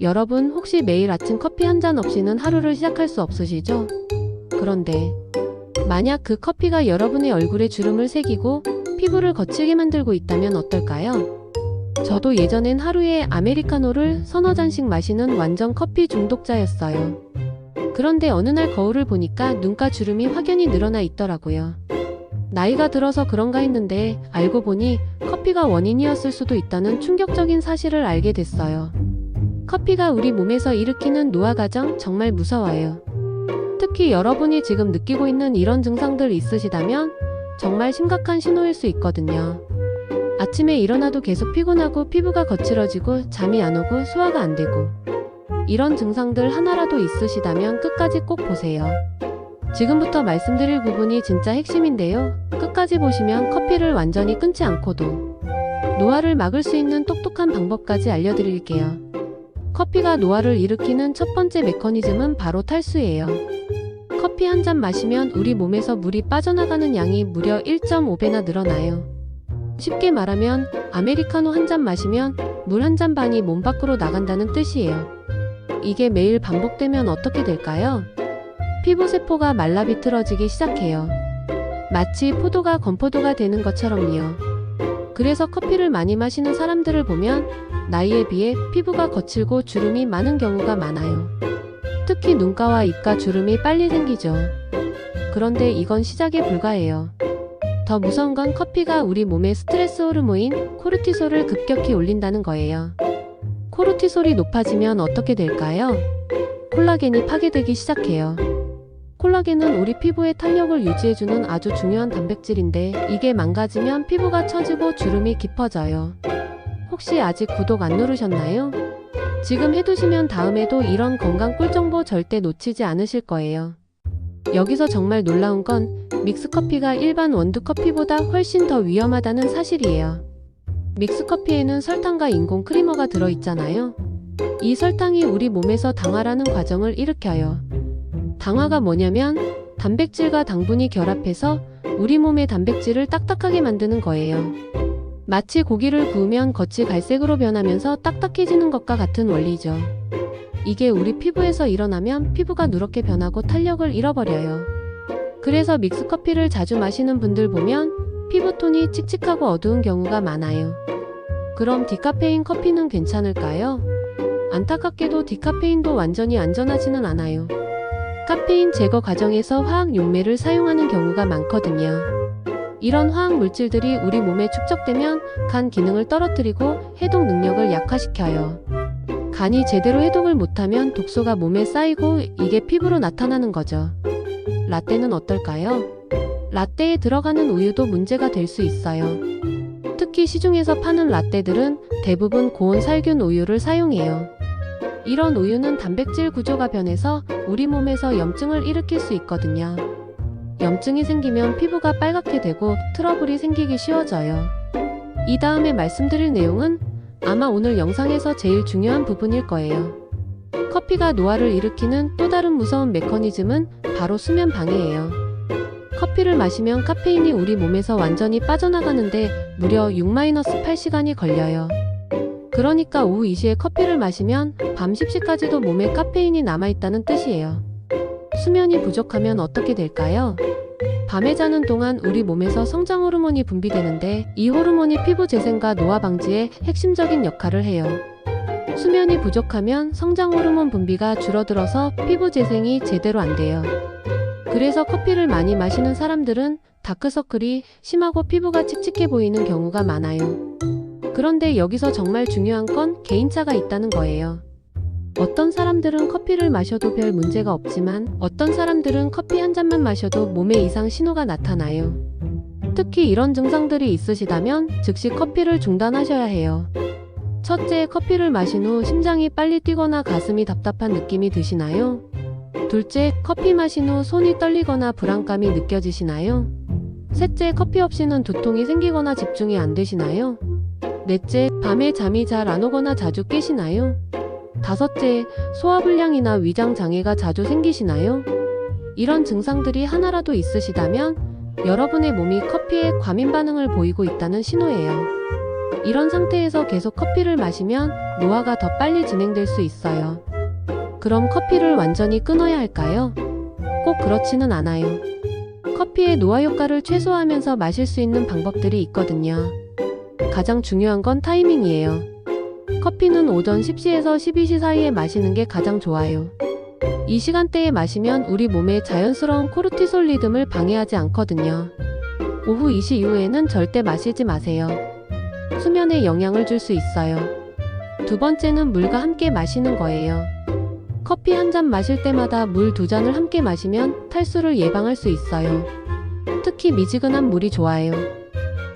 여러분 혹시 매일 아침 커피 한 잔 없이는 하루를 시작할 수 없으시죠? 그런데 만약 그 커피가 여러분의 얼굴에 주름을 새기고 피부를 거칠게 만들고 있다면 어떨까요? 저도 예전엔 하루에 아메리카노를 서너 잔씩 마시는 완전 커피 중독자였어요. 그런데 어느 날 거울을 보니까 눈가 주름이 확연히 늘어나 있더라고요. 나이가 들어서 그런가 했는데 알고 보니 커피가 원인이었을 수도 있다는 충격적인 사실을 알게 됐어요. 커피가 우리 몸에서 일으키는 노화 과정 정말 무서워요. 특히 여러분이 지금 느끼고 있는 이런 증상들 있으시다면 정말 심각한 신호일 수 있거든요. 아침에 일어나도 계속 피곤하고 피부가 거칠어지고 잠이 안 오고 소화가 안 되고 이런 증상들 하나라도 있으시다면 끝까지 꼭 보세요. 지금부터 말씀드릴 부분이 진짜 핵심인데요. 끝까지 보시면 커피를 완전히 끊지 않고도 노화를 막을 수 있는 똑똑한 방법까지 알려드릴게요. 커피가 노화를 일으키는 첫 번째 메커니즘은 바로 탈수예요. 커피 한 잔 마시면 우리 몸에서 물이 빠져나가는 양이 무려 1.5배나 늘어나요. 쉽게 말하면 아메리카노 한 잔 마시면 물 한 잔 반이 몸 밖으로 나간다는 뜻이에요. 이게 매일 반복되면 어떻게 될까요? 피부세포가 말라 비틀어지기 시작해요. 마치 포도가 건포도가 되는 것처럼요. 그래서 커피를 많이 마시는 사람들을 보면 나이에 비해 피부가 거칠고 주름이 많은 경우가 많아요. 특히 눈가와 입가 주름이 빨리 생기죠. 그런데 이건 시작에 불과해요. 더 무서운 건 커피가 우리 몸의 스트레스 호르몬인 코르티솔을 급격히 올린다는 거예요. 코르티솔이 높아지면 어떻게 될까요? 콜라겐이 파괴되기 시작해요. 콜라겐은 우리 피부의 탄력을 유지해주는 아주 중요한 단백질인데 이게 망가지면 피부가 처지고 주름이 깊어져요. 혹시 아직 구독 안 누르셨나요? 지금 해두시면 다음에도 이런 건강 꿀정보 절대 놓치지 않으실 거예요. 여기서 정말 놀라운 건 믹스커피가 일반 원두커피보다 훨씬 더 위험하다는 사실이에요. 믹스커피에는 설탕과 인공 크리머가 들어있잖아요. 이 설탕이 우리 몸에서 당화라는 과정을 일으켜요. 당화가 뭐냐면 단백질과 당분이 결합해서 우리 몸의 단백질을 딱딱하게 만드는 거예요. 마치 고기를 구우면 겉이 갈색으로 변하면서 딱딱해지는 것과 같은 원리죠. 이게 우리 피부에서 일어나면 피부가 누렇게 변하고 탄력을 잃어버려요. 그래서 믹스커피를 자주 마시는 분들 보면 피부톤이 칙칙하고 어두운 경우가 많아요. 그럼 디카페인 커피는 괜찮을까요? 안타깝게도 디카페인도 완전히 안전하지는 않아요. 카페인 제거 과정에서 화학 용매를 사용하는 경우가 많거든요. 이런 화학 물질들이 우리 몸에 축적되면 간 기능을 떨어뜨리고 해독 능력을 약화시켜요. 간이 제대로 해독을 못하면 독소가 몸에 쌓이고 이게 피부로 나타나는 거죠. 라떼는 어떨까요? 라떼에 들어가는 우유도 문제가 될 수 있어요. 특히 시중에서 파는 라떼들은 대부분 고온 살균 우유를 사용해요. 이런 우유는 단백질 구조가 변해서 우리 몸에서 염증을 일으킬 수 있거든요. 염증이 생기면 피부가 빨갛게 되고 트러블이 생기기 쉬워져요. 이 다음에 말씀드릴 내용은 아마 오늘 영상에서 제일 중요한 부분일 거예요. 커피가 노화를 일으키는 또 다른 무서운 메커니즘은 바로 수면 방해예요. 커피를 마시면 카페인이 우리 몸에서 완전히 빠져나가는데 무려 6-8시간이 걸려요. 그러니까 오후 2시에 커피를 마시면 밤 10시까지도 몸에 카페인이 남아있다는 뜻이에요. 수면이 부족하면 어떻게 될까요? 밤에 자는 동안 우리 몸에서 성장 호르몬이 분비되는데 이 호르몬이 피부 재생과 노화 방지에 핵심적인 역할을 해요. 수면이 부족하면 성장 호르몬 분비가 줄어들어서 피부 재생이 제대로 안 돼요. 그래서 커피를 많이 마시는 사람들은 다크서클이 심하고 피부가 칙칙해 보이는 경우가 많아요. 그런데 여기서 정말 중요한 건 개인차가 있다는 거예요. 어떤 사람들은 커피를 마셔도 별 문제가 없지만 어떤 사람들은 커피 한 잔만 마셔도 몸에 이상 신호가 나타나요. 특히 이런 증상들이 있으시다면 즉시 커피를 중단하셔야 해요. 첫째, 커피를 마신 후 심장이 빨리 뛰거나 가슴이 답답한 느낌이 드시나요? 둘째, 커피 마신 후 손이 떨리거나 불안감이 느껴지시나요? 셋째, 커피 없이는 두통이 생기거나 집중이 안 되시나요? 넷째, 밤에 잠이 잘 안 오거나 자주 깨시나요? 다섯째, 소화불량이나 위장 장애가 자주 생기시나요? 이런 증상들이 하나라도 있으시다면 여러분의 몸이 커피에 과민 반응을 보이고 있다는 신호예요. 이런 상태에서 계속 커피를 마시면 노화가 더 빨리 진행될 수 있어요. 그럼 커피를 완전히 끊어야 할까요? 꼭 그렇지는 않아요. 커피의 노화 효과를 최소화하면서 마실 수 있는 방법들이 있거든요. 가장 중요한 건 타이밍이에요. 커피는 오전 10시에서 12시 사이에 마시는 게 가장 좋아요. 이 시간대에 마시면 우리 몸의 자연스러운 코르티솔 리듬을 방해하지 않거든요. 오후 2시 이후에는 절대 마시지 마세요. 수면에 영향을 줄 수 있어요. 두 번째는 물과 함께 마시는 거예요. 커피 한 잔 마실 때마다 물 2잔을 함께 마시면 탈수를 예방할 수 있어요. 특히 미지근한 물이 좋아요.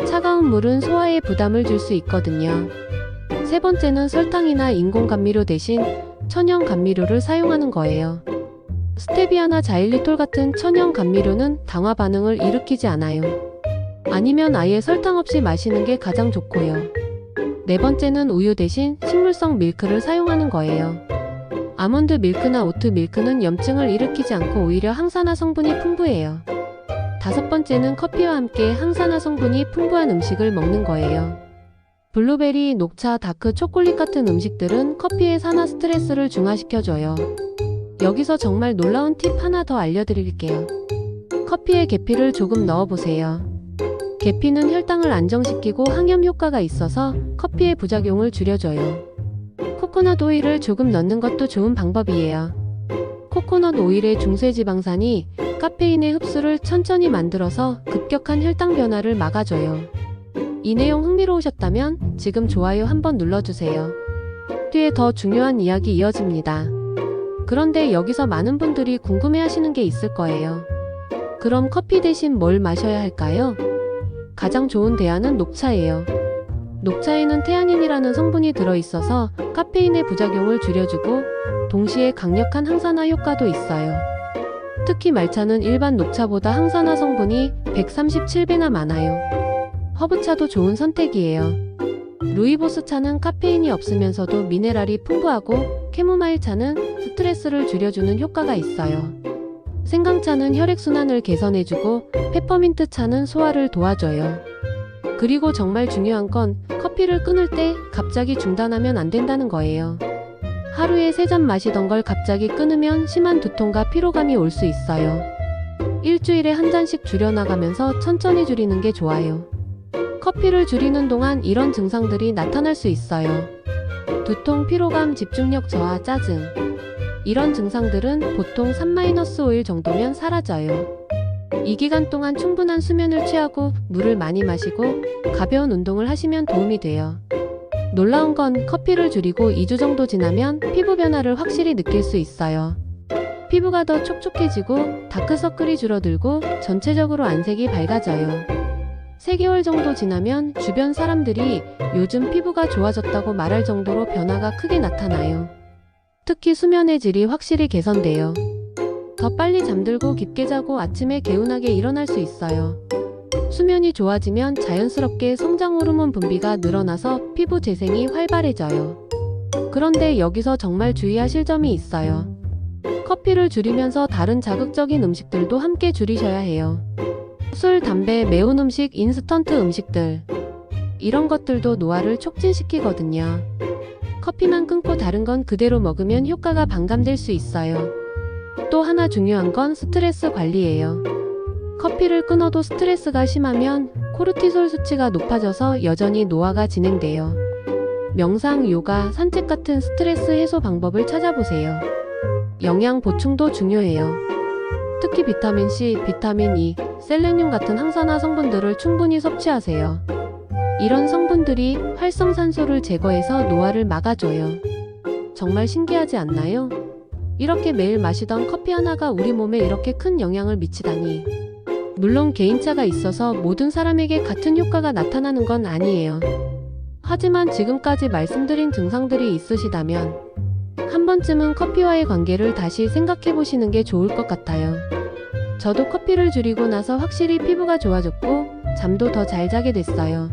차가운 물은 소화에 부담을 줄 수 있거든요. 세 번째는 설탕이나 인공 감미료 대신 천연 감미료를 사용하는 거예요. 스테비아나 자일리톨 같은 천연 감미료는 당화 반응을 일으키지 않아요. 아니면 아예 설탕 없이 마시는 게 가장 좋고요. 네 번째는 우유 대신 식물성 밀크를 사용하는 거예요. 아몬드 밀크나 오트 밀크는 염증을 일으키지 않고 오히려 항산화 성분이 풍부해요. 다섯 번째는 커피와 함께 항산화 성분이 풍부한 음식을 먹는 거예요. 블루베리, 녹차, 다크 초콜릿 같은 음식들은 커피의 산화 스트레스를 중화시켜줘요. 여기서 정말 놀라운 팁 하나 더 알려드릴게요. 커피에 계피를 조금 넣어보세요. 계피는 혈당을 안정시키고 항염 효과가 있어서 커피의 부작용을 줄여줘요. 코코넛 오일을 조금 넣는 것도 좋은 방법이에요. 코코넛 오일의 중쇄지방산이 카페인의 흡수를 천천히 만들어서 급격한 혈당 변화를 막아줘요. 이 내용 흥미로우셨다면 지금 좋아요 한번 눌러주세요. 뒤에 더 중요한 이야기 이어집니다. 그런데 여기서 많은 분들이 궁금해하시는 게 있을 거예요. 그럼 커피 대신 뭘 마셔야 할까요? 가장 좋은 대안은 녹차예요. 녹차에는 테아닌이라는 성분이 들어있어서 카페인의 부작용을 줄여주고 동시에 강력한 항산화 효과도 있어요. 특히 말차는 일반 녹차보다 항산화 성분이 137배나 많아요. 허브차도 좋은 선택이에요. 루이보스 차는 카페인이 없으면서도 미네랄이 풍부하고 캐모마일 차는 스트레스를 줄여주는 효과가 있어요. 생강차는 혈액순환을 개선해주고 페퍼민트 차는 소화를 도와줘요. 그리고 정말 중요한 건 커피를 끊을 때 갑자기 중단하면 안 된다는 거예요. 하루에 3잔 마시던 걸 갑자기 끊으면 심한 두통과 피로감이 올 수 있어요. 일주일에 한 잔씩 줄여나가면서 천천히 줄이는 게 좋아요. 커피를 줄이는 동안 이런 증상들이 나타날 수 있어요. 두통, 피로감, 집중력 저하, 짜증. 이런 증상들은 보통 3-5일 정도면 사라져요. 이 기간 동안 충분한 수면을 취하고 물을 많이 마시고 가벼운 운동을 하시면 도움이 돼요. 놀라운 건 커피를 줄이고 2주 정도 지나면 피부 변화를 확실히 느낄 수 있어요. 피부가 더 촉촉해지고 다크서클이 줄어들고 전체적으로 안색이 밝아져요. 3개월 정도 지나면 주변 사람들이 요즘 피부가 좋아졌다고 말할 정도로 변화가 크게 나타나요. 특히 수면의 질이 확실히 개선돼요. 더 빨리 잠들고 깊게 자고 아침에 개운하게 일어날 수 있어요. 수면이 좋아지면 자연스럽게 성장 호르몬 분비가 늘어나서 피부 재생이 활발해져요. 그런데 여기서 정말 주의하실 점이 있어요. 커피를 줄이면서 다른 자극적인 음식들도 함께 줄이셔야 해요. 술, 담배, 매운 음식, 인스턴트 음식들. 이런 것들도 노화를 촉진시키거든요. 커피만 끊고 다른 건 그대로 먹으면 효과가 반감될 수 있어요. 또 하나 중요한 건 스트레스 관리예요. 커피를 끊어도 스트레스가 심하면 코르티솔 수치가 높아져서 여전히 노화가 진행돼요. 명상, 요가, 산책 같은 스트레스 해소 방법을 찾아보세요. 영양 보충도 중요해요. 특히 비타민C, 비타민 E, 셀레늄 같은 항산화 성분들을 충분히 섭취하세요. 이런 성분들이 활성산소를 제거해서 노화를 막아줘요. 정말 신기하지 않나요? 이렇게 매일 마시던 커피 하나가 우리 몸에 이렇게 큰 영향을 미치다니. 물론 개인차가 있어서 모든 사람에게 같은 효과가 나타나는 건 아니에요. 하지만 지금까지 말씀드린 증상들이 있으시다면 한 번쯤은 커피와의 관계를 다시 생각해 보시는 게 좋을 것 같아요. 저도 커피를 줄이고 나서 확실히 피부가 좋아졌고 잠도 더 잘 자게 됐어요.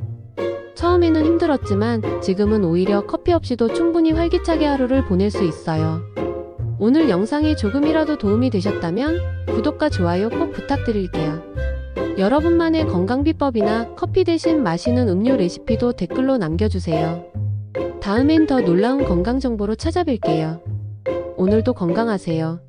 처음에는 힘들었지만 지금은 오히려 커피 없이도 충분히 활기차게 하루를 보낼 수 있어요. 오늘 영상이 조금이라도 도움이 되셨다면 구독과 좋아요 꼭 부탁드릴게요. 여러분만의 건강 비법이나 커피 대신 마시는 음료 레시피도 댓글로 남겨주세요. 다음엔 더 놀라운 건강 정보로 찾아뵐게요. 오늘도 건강하세요.